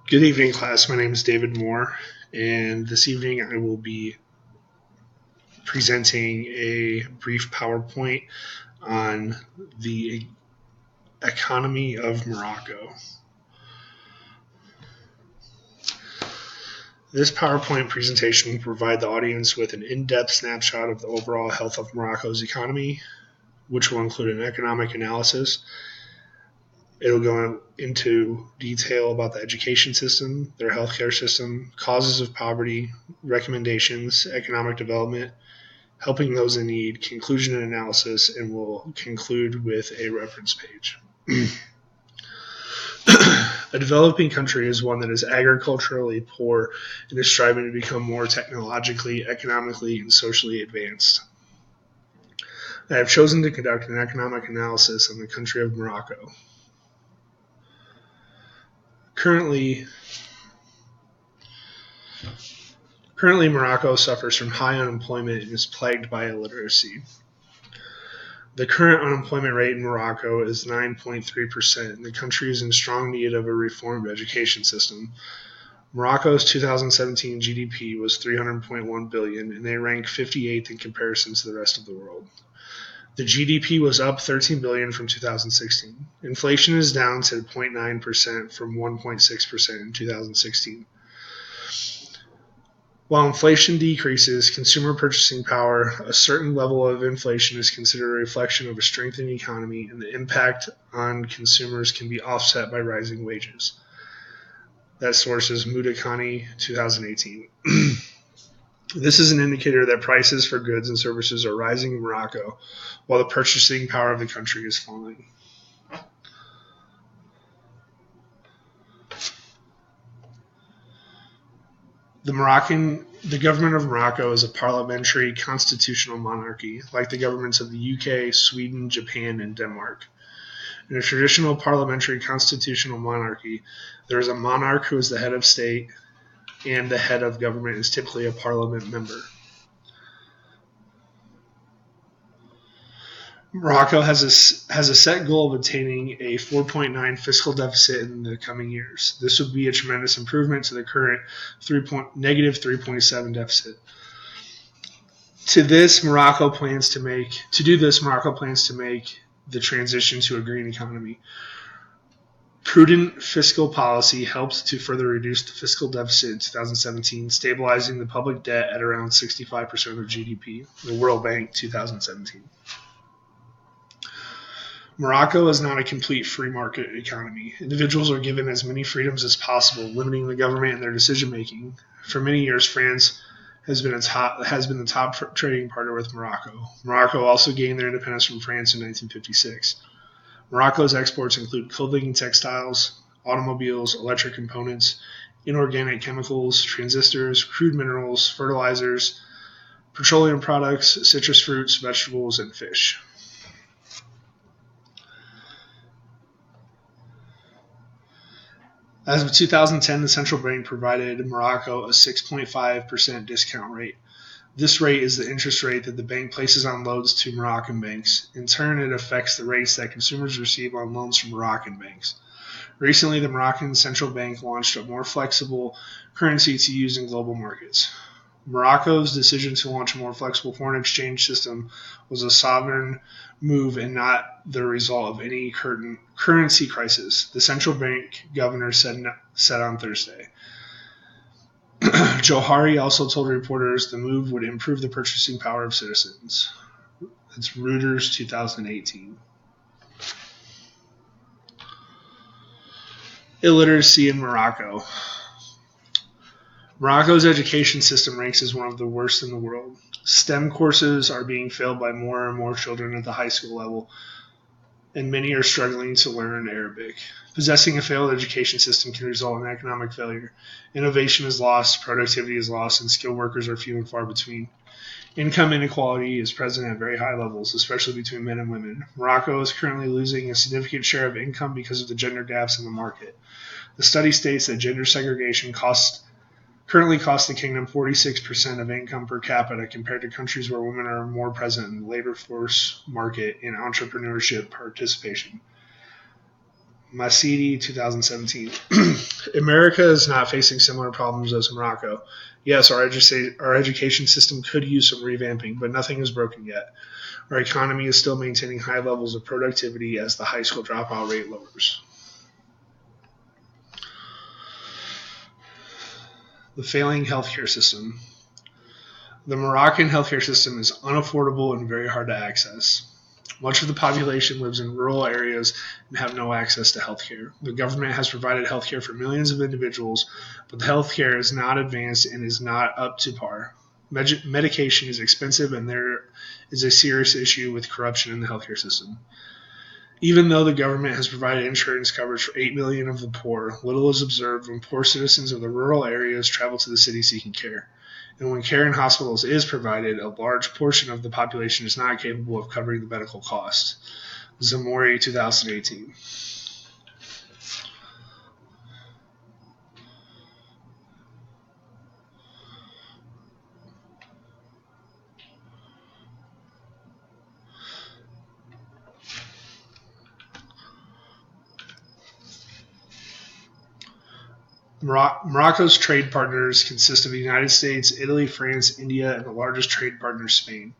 Good evening, class. My name is David Moore, and this evening I will be presenting a brief PowerPoint on the economy of Morocco. This PowerPoint presentation will provide the audience with an in-depth snapshot of the overall health of Morocco's economy, which will include an economic analysis. It'll go into detail about the education system, their healthcare system, causes of poverty, recommendations, economic development, helping those in need, conclusion and analysis, and will conclude with a reference page. A developing country is one that is agriculturally poor and is striving to become more technologically, economically, and socially advanced. I have chosen to conduct an economic analysis on the country of Morocco. Currently, Morocco suffers from high unemployment and is plagued by illiteracy. The current unemployment rate in Morocco is 9.3%, and the country is in strong need of a reformed education system. Morocco's 2017 GDP was $300.1 billion, and they rank 58th in comparison to the rest of the world. The GDP was up $13 billion from 2016. Inflation is down to 0.9% from 1.6% in 2016. While inflation decreases consumer purchasing power, a certain level of inflation is considered a reflection of a strengthening economy, and the impact on consumers can be offset by rising wages. That source is Mudakani 2018. This is an indicator that prices for goods and services are rising in Morocco, while the purchasing power of the country is falling. The government of Morocco is a parliamentary constitutional monarchy, like the governments of the UK, Sweden, Japan, and Denmark. In a traditional parliamentary constitutional monarchy, there is a monarch who is the head of state, and the head of government is typically a parliament member. Morocco has a set goal of attaining a 4.9 fiscal deficit in the coming years. This would be a tremendous improvement to the current negative 3.7 deficit. To do this, Morocco plans to make the transition to a green economy. Prudent fiscal policy helped to further reduce the fiscal deficit in 2017, stabilizing the public debt at around 65% of GDP, the World Bank 2017. Morocco is not a complete free market economy. Individuals are given as many freedoms as possible, limiting the government in their decision making. For many years, France has been the top trading partner with Morocco. Morocco also gained their independence from France in 1956. Morocco's exports include clothing and textiles, automobiles, electric components, inorganic chemicals, transistors, crude minerals, fertilizers, petroleum products, citrus fruits, vegetables, and fish. As of 2010, the central bank provided Morocco a 6.5% discount rate. This rate is the interest rate that the bank places on loans to Moroccan banks. In turn, it affects the rates that consumers receive on loans from Moroccan banks. Recently, the Moroccan central bank launched a more flexible currency to use in global markets. Morocco's decision to launch a more flexible foreign exchange system was a sovereign move and not the result of any currency crisis, the central bank governor said on Thursday. Johari also told reporters the move would improve the purchasing power of citizens. That's Reuters 2018. Illiteracy in Morocco. Morocco's education system ranks as one of the worst in the world. STEM courses are being failed by more and more children at the high school level, and many are struggling to learn Arabic. Possessing a failed education system can result in economic failure. Innovation is lost, productivity is lost, and skilled workers are few and far between. Income inequality is present at very high levels, especially between men and women. Morocco is currently losing a significant share of income because of the gender gaps in the market. The study states that gender segregation currently costs the kingdom 46% of income per capita compared to countries where women are more present in the labor force market and entrepreneurship participation. Masidi, 2017. America is not facing similar problems as Morocco. Yes, our education system could use some revamping, but nothing is broken yet. Our economy is still maintaining high levels of productivity as the high school dropout rate lowers. The failing healthcare system. The Moroccan healthcare system is unaffordable and very hard to access. Much of the population lives in rural areas and have no access to healthcare. The government has provided healthcare for millions of individuals, but the healthcare is not advanced and is not up to par. Medication is expensive, and there is a serious issue with corruption in the healthcare system. Even though the government has provided insurance coverage for 8 million of the poor, little is observed when poor citizens of the rural areas travel to the city seeking care. And when care in hospitals is provided, a large portion of the population is not capable of covering the medical costs. Zamori, 2018. Morocco's trade partners consist of the United States, Italy, France, India, and the largest trade partner, Spain.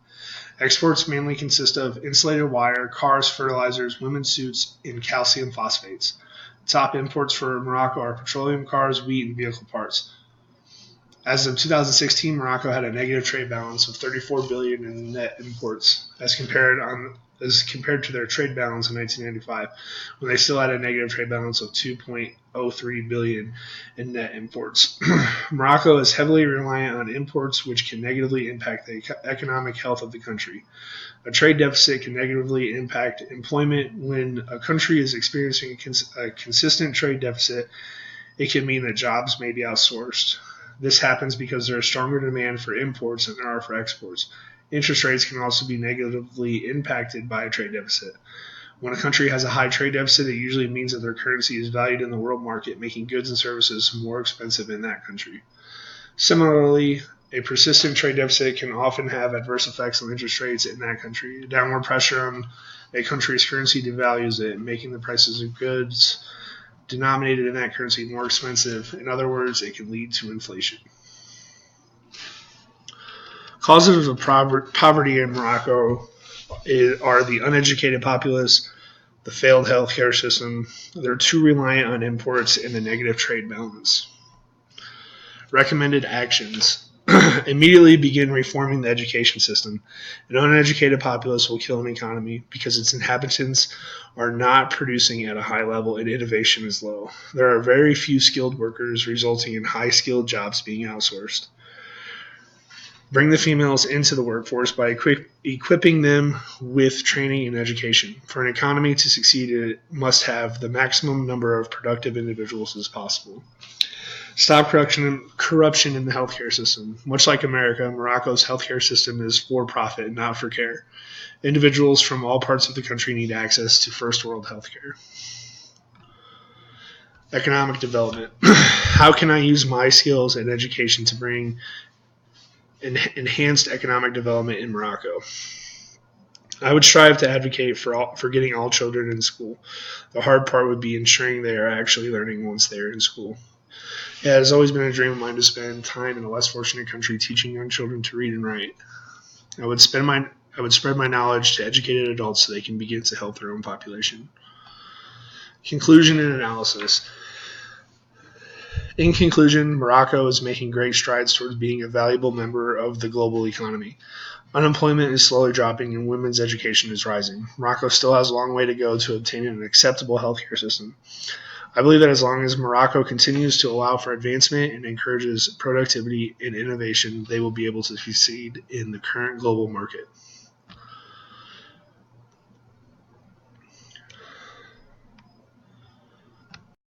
Exports mainly consist of insulated wire, cars, fertilizers, women's suits, and calcium phosphates. Top imports for Morocco are petroleum, cars, wheat, and vehicle parts. As of 2016, Morocco had a negative trade balance of $34 billion in net imports, as compared to their trade balance in 1995, when they still had a negative trade balance of $2.03 billion in net imports. Morocco is heavily reliant on imports, which can negatively impact the economic health of the country. A trade deficit can negatively impact employment. When a country is experiencing a consistent trade deficit, it can mean that jobs may be outsourced. This happens because there is stronger demand for imports than there are for exports. Interest rates can also be negatively impacted by a trade deficit. When a country has a high trade deficit, it usually means that their currency is valued in the world market, making goods and services more expensive in that country. Similarly, a persistent trade deficit can often have adverse effects on interest rates in that country. Downward pressure on a country's currency devalues it, making the prices of goods denominated in that currency more expensive. In other words, it can lead to inflation. Causes of poverty in Morocco are the uneducated populace, the failed healthcare system, they're too reliant on imports, and the negative trade balance. Recommended actions. Immediately begin reforming the education system. An uneducated populace will kill an economy because its inhabitants are not producing at a high level and innovation is low. There are very few skilled workers, resulting in high-skilled jobs being outsourced. Bring the females into the workforce by equipping them with training and education. For an economy to succeed, it must have the maximum number of productive individuals as possible. Stop corruption in the healthcare system. Much like America, Morocco's healthcare system is for profit, not for care. Individuals from all parts of the country need access to first world healthcare. Economic development. How can I use my skills and education to bring enhanced economic development in Morocco? I would strive to advocate for getting all children in school. The hard part would be ensuring they are actually learning once they are in school. It has always been a dream of mine to spend time in a less fortunate country teaching young children to read and write. I would spread my knowledge to educated adults so they can begin to help their own population. Conclusion and analysis. In conclusion, Morocco is making great strides towards being a valuable member of the global economy. Unemployment is slowly dropping and women's education is rising. Morocco still has a long way to go to obtain an acceptable healthcare system. I believe that as long as Morocco continues to allow for advancement and encourages productivity and innovation, they will be able to succeed in the current global market.